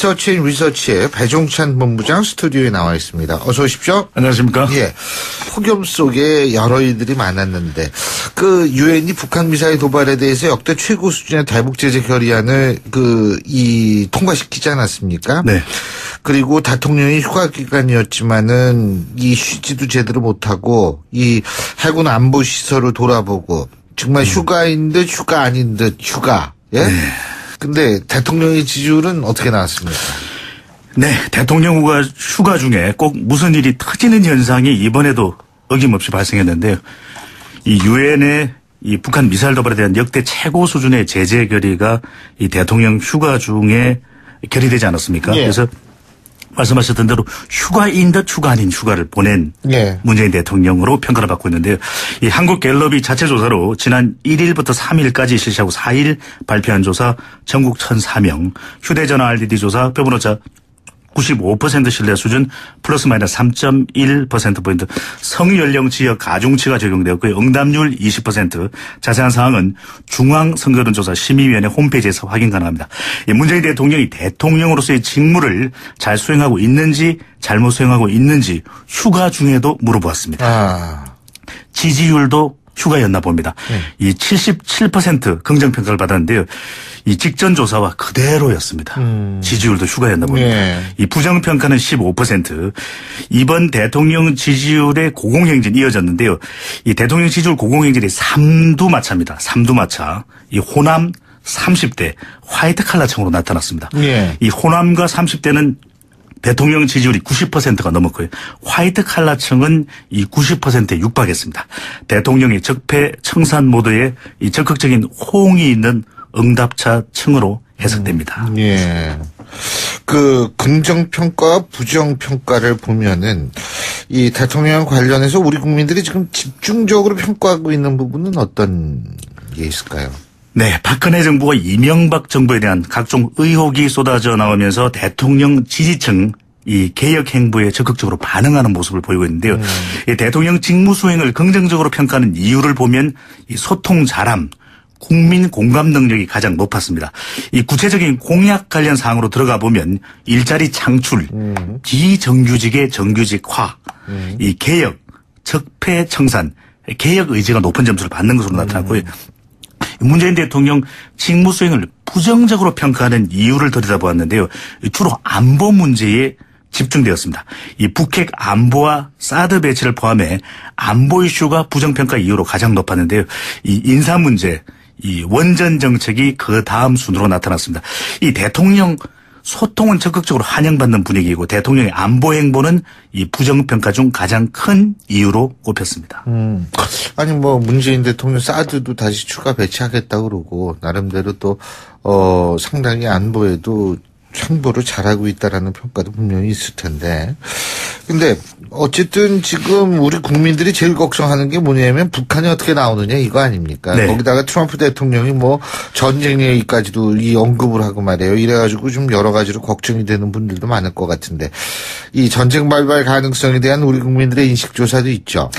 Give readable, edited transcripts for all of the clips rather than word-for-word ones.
리서치 앤 리서치의 배종찬 본부장 스튜디오에 나와 있습니다. 어서 오십시오. 안녕하십니까? 예. 폭염 속에 여러 일들이 많았는데 그 유엔이 북한 미사일 도발에 대해서 역대 최고 수준의 대북 제재 결의안을 통과시키지 않았습니까? 네. 그리고 대통령이 휴가 기간이었지만은 이 쉬지도 제대로 못하고 이 해군 안보 시설을 돌아보고 정말 휴가인 듯 휴가 아닌 듯 휴가. 예? 네. 근데 대통령의 지지율은 어떻게 나왔습니까? 네, 대통령 휴가 중에 꼭 무슨 일이 터지는 현상이 이번에도 어김없이 발생했는데요. 이 유엔의 이 북한 미사일 도발에 대한 역대 최고 수준의 제재 결의가 이 대통령 휴가 중에 결의되지 않았습니까? 예. 그래서 말씀하셨던 대로 휴가인 듯 휴가 아닌 휴가를 보낸 예. 문재인 대통령으로 평가를 받고 있는데요. 이 한국갤럽이 자체 조사로 지난 1일부터 3일까지 실시하고 4일 발표한 조사 전국 1,004명, 휴대전화 RDD 조사 표본오차 95% 신뢰 수준 플러스 마이너스 3.1%포인트, 성연령 지역 가중치가 적용되었고요. 응답률 20%. 자세한 사항은 중앙선거론조사 심의위원회 홈페이지에서 확인 가능합니다. 문재인 대통령이 대통령으로서의 직무를 잘 수행하고 있는지 잘못 수행하고 있는지 휴가 중에도 물어보았습니다. 지지율도 휴가였나 봅니다. 이 77% 긍정평가를 받았는데요. 이 직전 조사와 그대로였습니다. 지지율도 휴가였나 봅니다. 이 부정평가는 15%. 이번 대통령 지지율의 고공행진 이어졌는데요. 이 대통령 지지율 고공행진이 삼두마차입니다. 삼두마차. 이 호남 30대 화이트 칼라층으로 나타났습니다. 이 호남과 30대는 대통령 지지율이 90%가 넘었고요. 화이트 칼라층은 이 90%에 육박했습니다. 대통령이 적폐 청산 모드에 이 적극적인 호응이 있는 응답차층으로 해석됩니다. 예. 그 긍정평가와 부정평가를 보면은 이 대통령 관련해서 우리 국민들이 지금 집중적으로 평가하고 있는 부분은 어떤 게 있을까요? 네, 박근혜 정부와 이명박 정부에 대한 각종 의혹이 쏟아져 나오면서 대통령 지지층 이 개혁 행보에 적극적으로 반응하는 모습을 보이고 있는데요. 이 대통령 직무 수행을 긍정적으로 평가하는 이유를 보면 이 소통 잘함, 국민 공감 능력이 가장 높았습니다. 이 구체적인 공약 관련 사항으로 들어가 보면 일자리 창출, 비정규직의 정규직화, 이 개혁, 적폐 청산, 개혁 의지가 높은 점수를 받는 것으로 나타났고요. 문재인 대통령 직무 수행을 부정적으로 평가하는 이유를 들여다보았는데요. 주로 안보 문제에 집중되었습니다. 이 북핵 안보와 사드 배치를 포함해 안보 이슈가 부정평가 이유로 가장 높았는데요. 이 인사 문제, 이 원전 정책이 그 다음 순으로 나타났습니다. 이 대통령 소통은 적극적으로 환영받는 분위기이고 대통령의 안보 행보는 이 부정평가 중 가장 큰 이유로 꼽혔습니다. 아니 뭐 문재인 대통령 사드도 다시 추가 배치하겠다 그러고 나름대로 또 상당히 안보에도 행보를 잘하고 있다라는 평가도 분명히 있을 텐데. 근데 어쨌든 지금 우리 국민들이 제일 걱정하는 게 뭐냐면 북한이 어떻게 나오느냐 이거 아닙니까? 네. 거기다가 트럼프 대통령이 뭐 전쟁 얘기까지도 이 언급을 하고 말이에요. 이래가지고 좀 여러 가지로 걱정이 되는 분들도 많을 것 같은데 이 전쟁 발발 가능성에 대한 우리 국민들의 인식 조사도 있죠.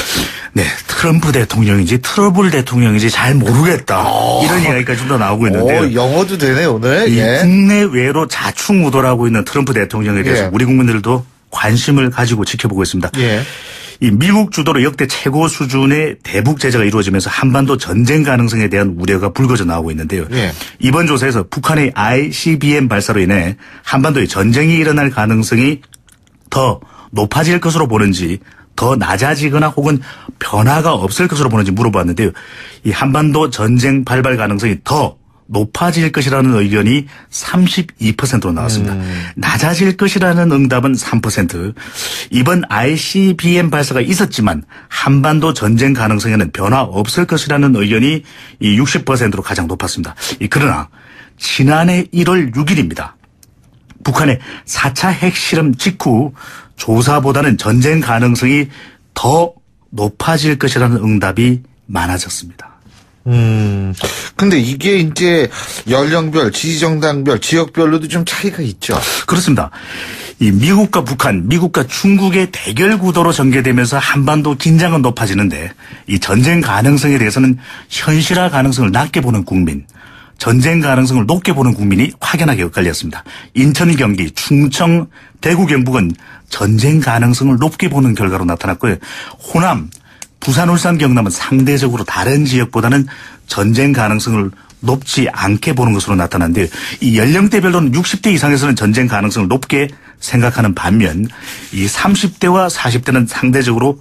네, 트럼프 대통령인지 트러블 대통령인지 잘 모르겠다. 이런 이야기까지 좀 더 나오고 있는데요. 영어도 되네 오늘. 이 예. 국내외로 자충우돌하고 있는 트럼프 대통령에 대해서 예. 우리 국민들도 관심을 가지고 지켜보고 있습니다. 예. 이 미국 주도로 역대 최고 수준의 대북 제재가 이루어지면서 한반도 전쟁 가능성에 대한 우려가 불거져 나오고 있는데요. 예. 이번 조사에서 북한의 ICBM 발사로 인해 한반도에 전쟁이 일어날 가능성이 더 높아질 것으로 보는지 더 낮아지거나 혹은 변화가 없을 것으로 보는지 물어봤는데요. 이 한반도 전쟁 발발 가능성이 더 높아질 것이라는 의견이 32%로 나왔습니다. 낮아질 것이라는 응답은 3%. 이번 ICBM 발사가 있었지만 한반도 전쟁 가능성에는 변화 없을 것이라는 의견이 이 60%로 가장 높았습니다. 그러나 지난해 1월 6일입니다. 북한의 4차 핵실험 직후 조사보다는 전쟁 가능성이 더 높아질 것이라는 응답이 많아졌습니다. 근데 이게 이제 연령별, 지지정당별, 지역별로도 좀 차이가 있죠. 그렇습니다. 이 미국과 북한, 미국과 중국의 대결 구도로 전개되면서 한반도 긴장은 높아지는데 이 전쟁 가능성에 대해서는 현실화 가능성을 낮게 보는 국민, 전쟁 가능성을 높게 보는 국민이 확연하게 엇갈렸습니다. 인천, 경기, 충청, 대구, 경북은 전쟁 가능성을 높게 보는 결과로 나타났고요. 호남, 부산, 울산, 경남은 상대적으로 다른 지역보다는 전쟁 가능성을 높지 않게 보는 것으로 나타났는데 이 연령대별로는 60대 이상에서는 전쟁 가능성을 높게 생각하는 반면 이 30대와 40대는 상대적으로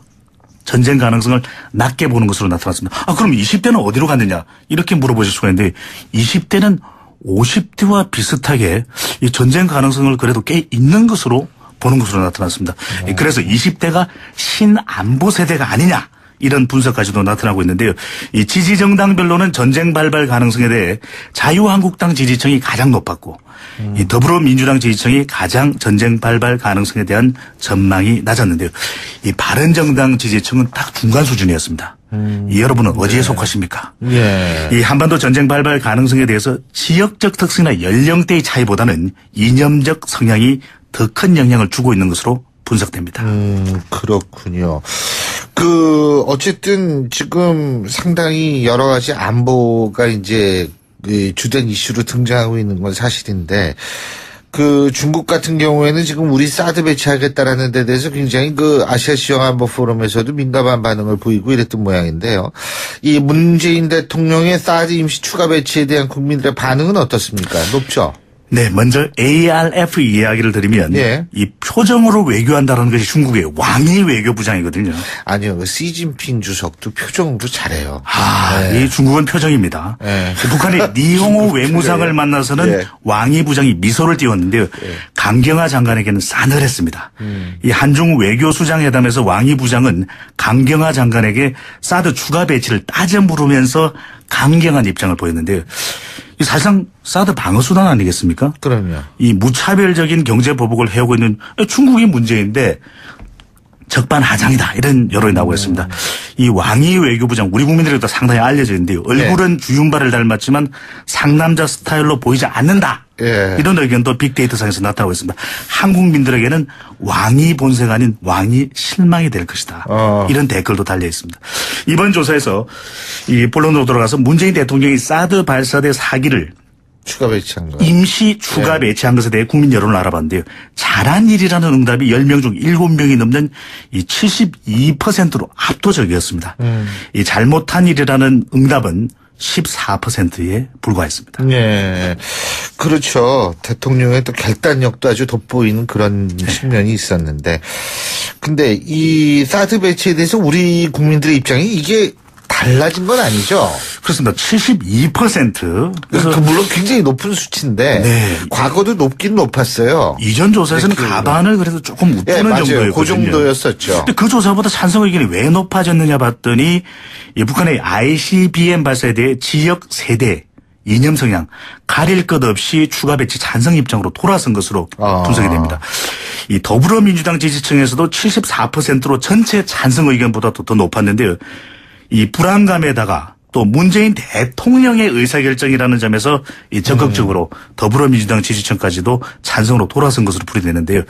전쟁 가능성을 낮게 보는 것으로 나타났습니다. 그럼 20대는 어디로 갔느냐 이렇게 물어보실 수가 있는데 20대는 50대와 비슷하게 이 전쟁 가능성을 그래도 꽤 있는 것으로 보는 것으로 나타났습니다. 그래서 20대가 신안보 세대가 아니냐 이런 분석까지도 나타나고 있는데요. 이 지지정당별로는 전쟁 발발 가능성에 대해 자유한국당 지지층이 가장 높았고 이 더불어민주당 지지층이 가장 전쟁 발발 가능성에 대한 전망이 낮았는데요. 이 바른정당 지지층은 딱 중간 수준이었습니다. 이 여러분은 어디에 속하십니까? 예. 이 한반도 전쟁 발발 가능성에 대해서 지역적 특성이나 연령대의 차이보다는 이념적 성향이 더 큰 영향을 주고 있는 것으로 분석됩니다. 그렇군요. 어쨌든 지금 상당히 여러 가지 안보가 이제 주된 이슈로 등장하고 있는 건 사실인데, 중국 같은 경우에는 지금 우리 사드 배치하겠다라는 데 대해서 굉장히 아시아 지역 안보 포럼에서도 민감한 반응을 보이고 이랬던 모양인데요. 이 문재인 대통령의 사드 임시 추가 배치에 대한 국민들의 반응은 어떻습니까? 높죠? 네, 먼저 ARF 이야기를 드리면 예. 이 표정으로 외교한다는 것이 중국의 왕이 외교부장이거든요. 아니요, 시진핑 주석도 표정으로 잘해요. 이 중국은 표정입니다. 네. 북한이 니홍호 외무상을 만나서는 예. 왕이 부장이 미소를 띄웠는데요. 강경화 장관에게는 싸늘했습니다. 이 한중 외교수장회담에서 왕이 부장은 강경화 장관에게 사드 추가 배치를 따져 물으면서 강경한 입장을 보였는데요. 이 사실상 사드 방어수단 아니겠습니까? 그럼요. 이 무차별적인 경제 보복을 해오고 있는 중국이 문제인데 적반하장이다 이런 여론이 나오고 있습니다. 이 왕이 외교부장 우리 국민들에게도 상당히 알려져 있는데요. 얼굴은 주윤발을 닮았지만 상남자 스타일로 보이지 않는다. 예. 이런 의견도 빅데이터상에서 나타나고 있습니다. 한국민들에게는 왕이 본세가 아닌 왕이 실망이 될 것이다. 이런 댓글도 달려 있습니다. 이번 조사에서 이 본론으로 돌아가서 문재인 대통령이 사드 발사대 4기를 추가 배치한 거. 임시 추가 배치한 것에 대해 국민 여론을 알아봤는데요. 잘한 일이라는 응답이 10명 중 7명이 넘는 이 72%로 압도적이었습니다. 이 잘못한 일이라는 응답은 14%에 불과했습니다. 네. 그렇죠. 대통령의 또 결단력도 아주 돋보이는 그런 측면이 있었는데. 근데 이 사드 배치에 대해서 우리 국민들의 입장이 이게 달라진 건 아니죠? 그렇습니다. 72%. 그래서 물론 굉장히 높은 수치인데 네. 과거도 높긴 높았어요. 이전 조사에서는 가반을 그래도 조금 웃도는 맞아요. 정도였거든요. 그 정도였었죠. 근데 그 조사보다 찬성 의견이 왜 높아졌느냐 봤더니 이 북한의 ICBM 발사에 대해 지역 세대 이념 성향 가릴 것 없이 추가 배치 찬성 입장으로 돌아선 것으로 분석이 됩니다. 이 더불어민주당 지지층에서도 74%로 전체 찬성 의견보다도 더 높았는데요. 이 불안감에다가 또 문재인 대통령의 의사결정이라는 점에서 이 적극적으로 더불어민주당 지지층까지도 찬성으로 돌아선 것으로 풀이되는데요.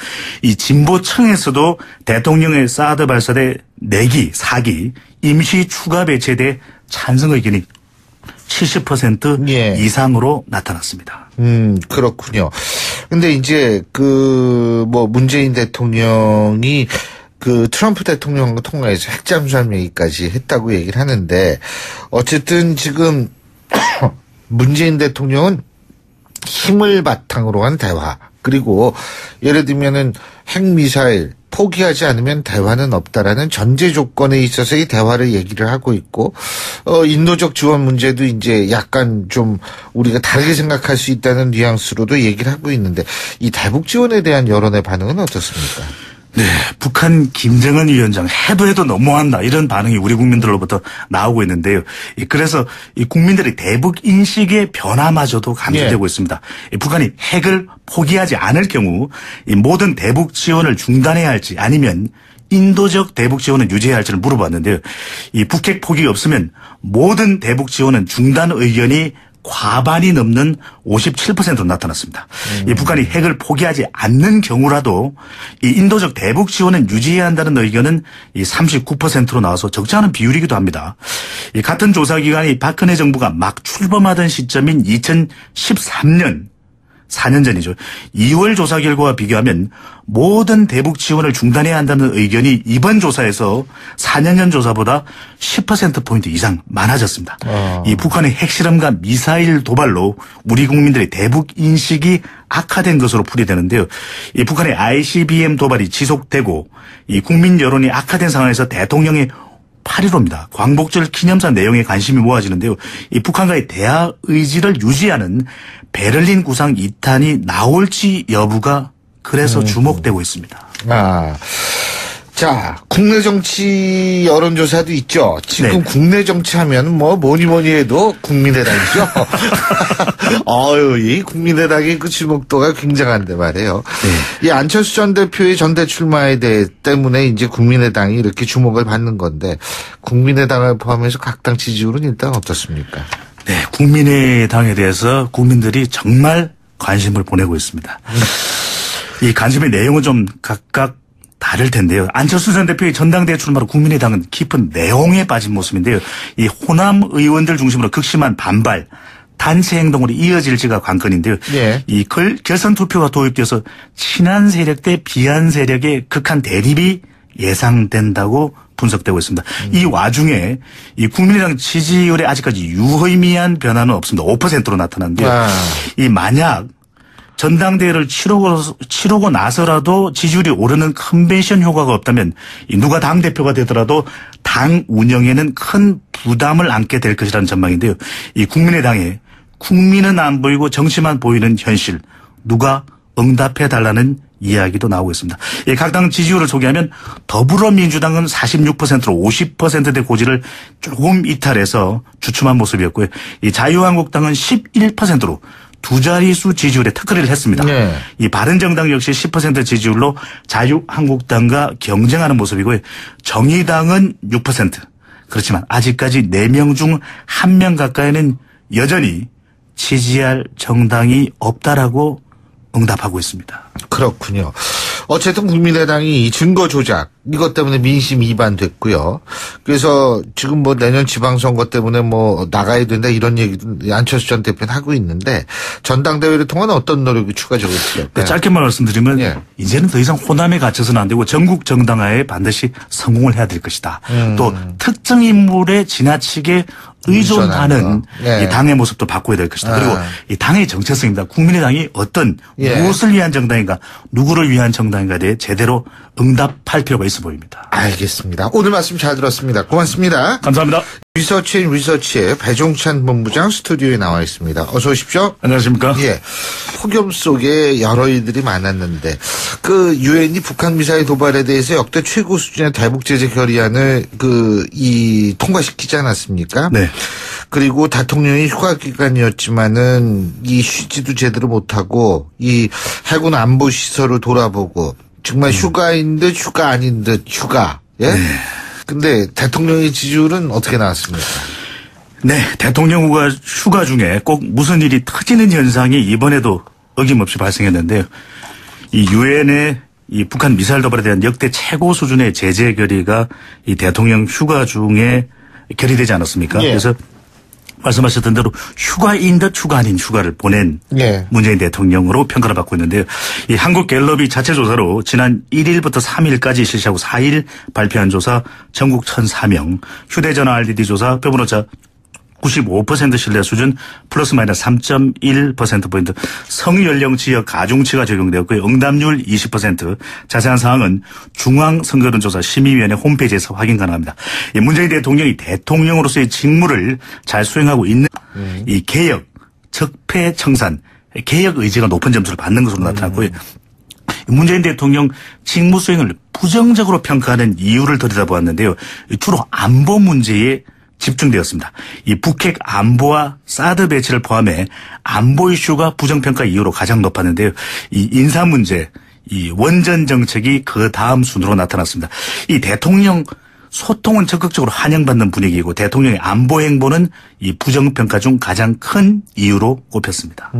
이 진보층에서도 대통령의 사드 발사대 4기, 4기 임시 추가 배치에 대해 찬성 의견이 70% 예. 이상으로 나타났습니다. 그렇군요. 근데 이제 문재인 대통령이 트럼프 대통령과 통화해서 핵잠수함 얘기까지 했다고 얘기를 하는데, 어쨌든 지금 문재인 대통령은 힘을 바탕으로 한 대화, 그리고 예를 들면은 핵미사일 포기하지 않으면 대화는 없다라는 전제 조건에 있어서의 대화를 얘기를 하고 있고, 인도적 지원 문제도 이제 약간 좀 우리가 다르게 생각할 수 있다는 뉘앙스로도 얘기를 하고 있는데, 이 대북 지원에 대한 여론의 반응은 어떻습니까? 네, 북한 김정은 위원장 해도 너무한다 이런 반응이 우리 국민들로부터 나오고 있는데요. 그래서 이 국민들의 대북 인식의 변화마저도 감지되고 있습니다. 북한이 핵을 포기하지 않을 경우 이 모든 대북 지원을 중단해야 할지 아니면 인도적 대북 지원은 유지해야 할지를 물어봤는데요. 이 북핵 포기가 없으면 모든 대북 지원은 중단 의견이 과반이 넘는 57%로 나타났습니다. 이 북한이 핵을 포기하지 않는 경우라도 이 인도적 대북 지원은 유지해야 한다는 의견은 이 39%로 나와서 적지 않은 비율이기도 합니다. 이 같은 조사 기관이 박근혜 정부가 막 출범하던 시점인 2013년 4년 전이죠. 2월 조사 결과와 비교하면 모든 대북 지원을 중단해야 한다는 의견이 이번 조사에서 4년 전 조사보다 10%포인트 이상 많아졌습니다. 이 북한의 핵실험과 미사일 도발로 우리 국민들의 대북 인식이 악화된 것으로 풀이되는데요. 이 북한의 ICBM 도발이 지속되고 이 국민 여론이 악화된 상황에서 대통령의 8.15입니다. 광복절 기념사 내용에 관심이 모아지는데요. 이 북한과의 대화 의지를 유지하는 베를린 구상 2탄이 나올지 여부가 그래서 주목되고 있습니다. 자, 국내 정치 여론조사도 있죠. 지금 네. 국내 정치하면 뭐 뭐니 해도 국민의당이죠. 이 국민의당의 그 주목도가 굉장한데 말이에요. 네. 이 안철수 전 대표의 전대 출마에 대해 때문에 이제 국민의당이 이렇게 주목을 받는 건데 국민의당을 포함해서 각 당 지지율은 일단 어떻습니까? 네, 국민의당에 대해서 국민들이 정말 관심을 보내고 있습니다. 이 관심의 내용은 좀 각각 다를 텐데요. 안철수 전 대표의 전당대회 출마로 국민의당은 깊은 내홍에 빠진 모습인데요. 이 호남 의원들 중심으로 극심한 반발, 단체 행동으로 이어질지가 관건인데요. 예. 이 결선 투표가 도입돼서 친한 세력 대 비한 세력의 극한 대립이 예상된다고 분석되고 있습니다. 이 와중에 이 국민의당 지지율에 아직까지 유의미한 변화는 없습니다. 5%로 나타났는데요. 이 만약 전당대회를 치르고 나서라도 지지율이 오르는 컨벤션 효과가 없다면 누가 당대표가 되더라도 당 운영에는 큰 부담을 안게 될 것이라는 전망인데요. 이 국민의당에 국민은 안 보이고 정치만 보이는 현실, 누가 응답해달라는 이야기도 나오고 있습니다. 각 당 지지율을 소개하면 더불어민주당은 46%로 50%대 고지를 조금 이탈해서 주춤한 모습이었고요. 이 자유한국당은 11%로 두 자릿수 지지율에 턱걸이를 했습니다. 네. 이 바른정당 역시 10% 지지율로 자유한국당과 경쟁하는 모습이고요. 정의당은 6%. 그렇지만 아직까지 4명 중 1명 가까이는 여전히 지지할 정당이 없다라고 응답하고 있습니다. 그렇군요. 어쨌든 국민의당이 이 증거 조작 이것 때문에 민심 이반됐고요. 그래서 지금 뭐 내년 지방선거 때문에 뭐 나가야 된다 이런 얘기도 안철수 전 대표는 하고 있는데 전당대회를 통한 어떤 노력이 추가적으로 필요할까요? 네, 짧게만 말씀드리면 예. 이제는 더 이상 호남에 갇혀서는 안 되고 전국 정당화에 반드시 성공을 해야 될 것이다. 또 특정 인물에 지나치게 의존하는 예. 이 당의 모습도 바꿔야 될 것이다. 그리고 이 당의 정체성입니다. 국민의당이 어떤 예. 무엇을 위한 정당인가, 누구를 위한 정당인가에 대해 제대로 응답할 필요가 있어 보입니다. 알겠습니다. 오늘 말씀 잘 들었습니다. 고맙습니다. 감사합니다. 리서치앤 리서치의 배종찬 본부장 스튜디오에 나와 있습니다. 어서 오십시오. 안녕하십니까? 예. 폭염 속에 여러 일들이 많았는데 그 유엔이 북한 미사일 도발에 대해서 역대 최고 수준의 대북 제재 결의안을 통과시키지 않았습니까? 네. 그리고 대통령이 휴가 기간이었지만은 이 쉬지도 제대로 못하고 이 해군 안보 시설을 돌아보고 정말 휴가인 듯 휴가 아닌 듯 휴가. 예? 네. 근데 대통령의 지지율은 어떻게 나왔습니까? 네, 대통령 휴가 중에 꼭 무슨 일이 터지는 현상이 이번에도 어김없이 발생했는데요. 이 유엔의 이 북한 미사일 도발에 대한 역대 최고 수준의 제재 결의가 이 대통령 휴가 중에 결의되지 않았습니까? 예. 그래서 말씀하셨던 대로 휴가인 듯 휴가 아닌 휴가를 보낸 예. 문재인 대통령으로 평가를 받고 있는데요. 이 한국갤럽이 자체 조사로 지난 1일부터 3일까지 실시하고 4일 발표한 조사 전국 1,004명, 휴대전화 RDD 조사 표본오차 95% 신뢰 수준 플러스 마이너스 3.1%포인트 성연령 지역 가중치가 적용되었고요. 응답률 20%. 자세한 사항은 중앙선거론조사 심의위원회 홈페이지에서 확인 가능합니다. 문재인 대통령이 대통령으로서의 직무를 잘 수행하고 있는 이 개혁, 적폐청산, 개혁 의지가 높은 점수를 받는 것으로 나타났고요. 문재인 대통령 직무 수행을 부정적으로 평가하는 이유를 들여다보았는데요. 주로 안보 문제에 집중되었습니다. 이 북핵 안보와 사드 배치를 포함해 안보 이슈가 부정평가 이유로 가장 높았는데요. 이 인사 문제, 이 원전 정책이 그 다음 순으로 나타났습니다. 이 대통령 소통은 적극적으로 환영받는 분위기이고 대통령의 안보 행보는 이 부정평가 중 가장 큰 이유로 꼽혔습니다.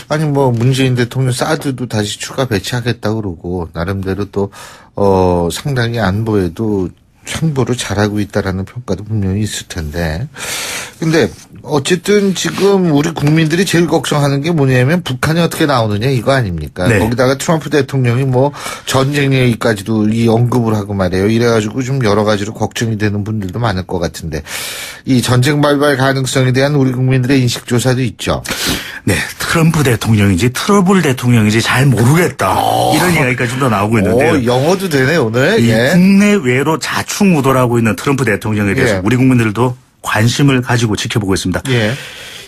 아니 뭐 문재인 대통령 사드도 다시 추가 배치하겠다고 그러고 나름대로 또 상당히 안보에도 참고를 잘하고 있다라는 평가도 분명히 있을 텐데. 근데 어쨌든 지금 우리 국민들이 제일 걱정하는 게 뭐냐면 북한이 어떻게 나오느냐 이거 아닙니까? 네. 거기다가 트럼프 대통령이 뭐 전쟁 얘기까지도 이 언급을 하고 말이에요. 이래가지고 좀 여러 가지로 걱정이 되는 분들도 많을 것 같은데 이 전쟁 발발 가능성에 대한 우리 국민들의 인식 조사도 있죠. 네, 트럼프 대통령인지 트러블 대통령인지 잘 모르겠다. 이런 이야기까지도 나오고 있는데요. 영어도 되네 오늘. 이 예. 국내외로 자충우돌하고 있는 트럼프 대통령에 대해서 예. 우리 국민들도 관심을 가지고 지켜보고 있습니다. 예.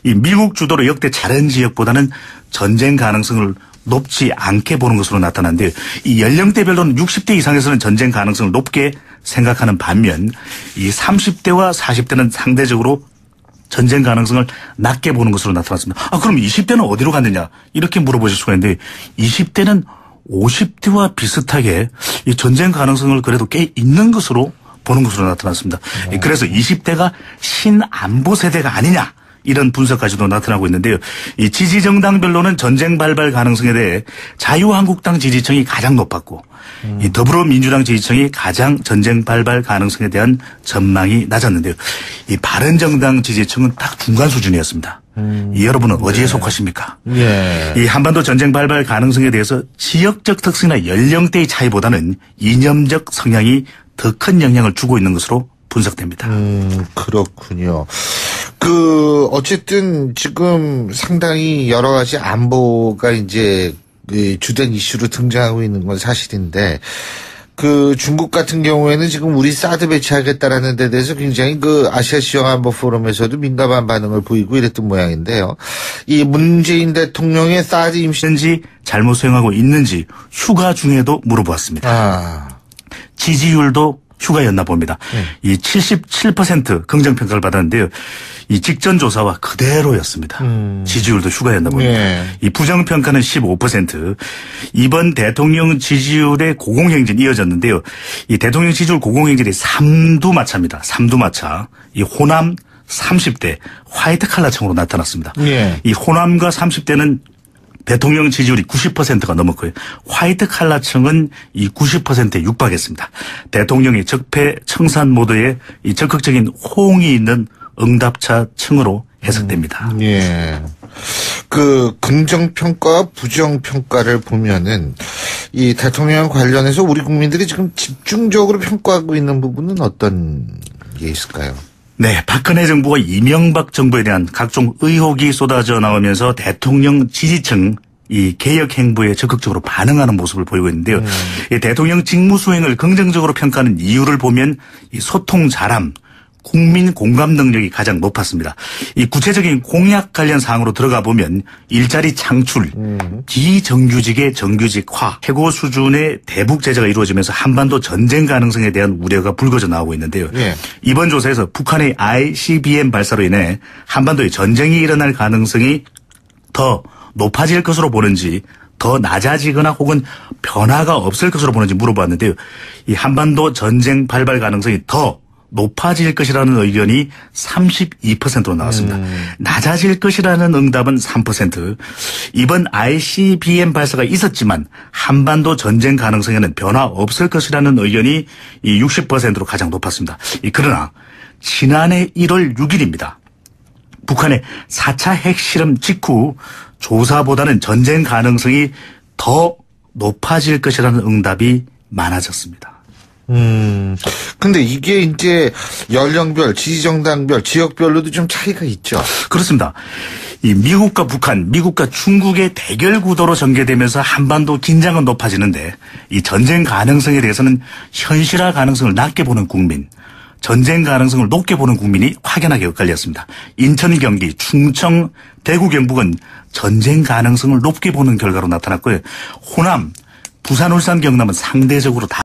이 미국 주도로 역대 다른 지역보다는 전쟁 가능성을 높지 않게 보는 것으로 나타났는데요. 이 연령대별로는 60대 이상에서는 전쟁 가능성을 높게 생각하는 반면 이 30대와 40대는 상대적으로 전쟁 가능성을 낮게 보는 것으로 나타났습니다. 그럼 20대는 어디로 갔느냐 이렇게 물어보실 수가 있는데 20대는 50대와 비슷하게 이 전쟁 가능성을 그래도 꽤 있는 것으로 보는 것으로 나타났습니다. 그래서 20대가 신안보 세대가 아니냐 이런 분석까지도 나타나고 있는데요. 이 지지정당별로는 전쟁 발발 가능성에 대해 자유한국당 지지층이 가장 높았고 이 더불어민주당 지지층이 가장 전쟁 발발 가능성에 대한 전망이 낮았는데요. 이 바른정당 지지층은 딱 중간 수준이었습니다. 이 여러분은 어디에 속하십니까? 예. 이 한반도 전쟁 발발 가능성에 대해서 지역적 특성이나 연령대의 차이보다는 이념적 성향이 더 큰 영향을 주고 있는 것으로 분석됩니다. 그렇군요. 어쨌든 지금 상당히 여러 가지 안보가 이제 주된 이슈로 등장하고 있는 건 사실인데, 중국 같은 경우에는 지금 우리 사드 배치하겠다라는 데 대해서 굉장히 아시아 지역 안보 포럼에서도 민감한 반응을 보이고 이랬던 모양인데요. 이 문재인 대통령의 사드 임시인지 잘못 수행하고 있는지 휴가 중에도 물어보았습니다. 지지율도 휴가였나 봅니다. 이 77% 긍정평가를 받았는데요. 이 직전 조사와 그대로였습니다. 지지율도 휴가였나 봅니다. 네. 이 부정평가는 15%. 이번 대통령 지지율의 고공행진 이어졌는데요. 이 대통령 지지율 고공행진이 삼두마차입니다. 삼두마차. 이 호남 30대 화이트 칼라층으로 나타났습니다. 네. 이 호남과 30대는 대통령 지지율이 90%가 넘었고요. 화이트 칼라층은 이 90%에 육박했습니다. 대통령이 적폐 청산 모드에 이 적극적인 호응이 있는 응답차층으로 해석됩니다. 예. 긍정평가와 부정평가를 보면은 이 대통령 관련해서 우리 국민들이 지금 집중적으로 평가하고 있는 부분은 어떤 게 있을까요? 네, 박근혜 정부와 이명박 정부에 대한 각종 의혹이 쏟아져 나오면서 대통령 지지층 이 개혁 행보에 적극적으로 반응하는 모습을 보이고 있는데요. 이 대통령 직무 수행을 긍정적으로 평가하는 이유를 보면 이 소통 잘함, 국민 공감 능력이 가장 높았습니다. 이 구체적인 공약 관련 사항으로 들어가 보면 일자리 창출, 비정규직의 정규직화, 최고 수준의 대북 제재가 이루어지면서 한반도 전쟁 가능성에 대한 우려가 불거져 나오고 있는데요. 네. 이번 조사에서 북한의 ICBM 발사로 인해 한반도에 전쟁이 일어날 가능성이 더 높아질 것으로 보는지 더 낮아지거나 혹은 변화가 없을 것으로 보는지 물어봤는데요. 이 한반도 전쟁 발발 가능성이 더 높아질 것이라는 의견이 32%로 나왔습니다. 낮아질 것이라는 응답은 3%. 이번 ICBM 발사가 있었지만 한반도 전쟁 가능성에는 변화 없을 것이라는 의견이 이 60%로 가장 높았습니다. 그러나 지난해 1월 6일입니다. 북한의 4차 핵실험 직후 조사보다는 전쟁 가능성이 더 높아질 것이라는 응답이 많아졌습니다. 근데 이게 이제 연령별, 지지정당별, 지역별로도 좀 차이가 있죠. 그렇습니다. 이 미국과 북한, 미국과 중국의 대결 구도로 전개되면서 한반도 긴장은 높아지는데 이 전쟁 가능성에 대해서는 현실화 가능성을 낮게 보는 국민, 전쟁 가능성을 높게 보는 국민이 확연하게 엇갈렸습니다. 인천, 경기, 충청, 대구, 경북은 전쟁 가능성을 높게 보는 결과로 나타났고요. 호남, 부산, 울산, 경남은 상대적으로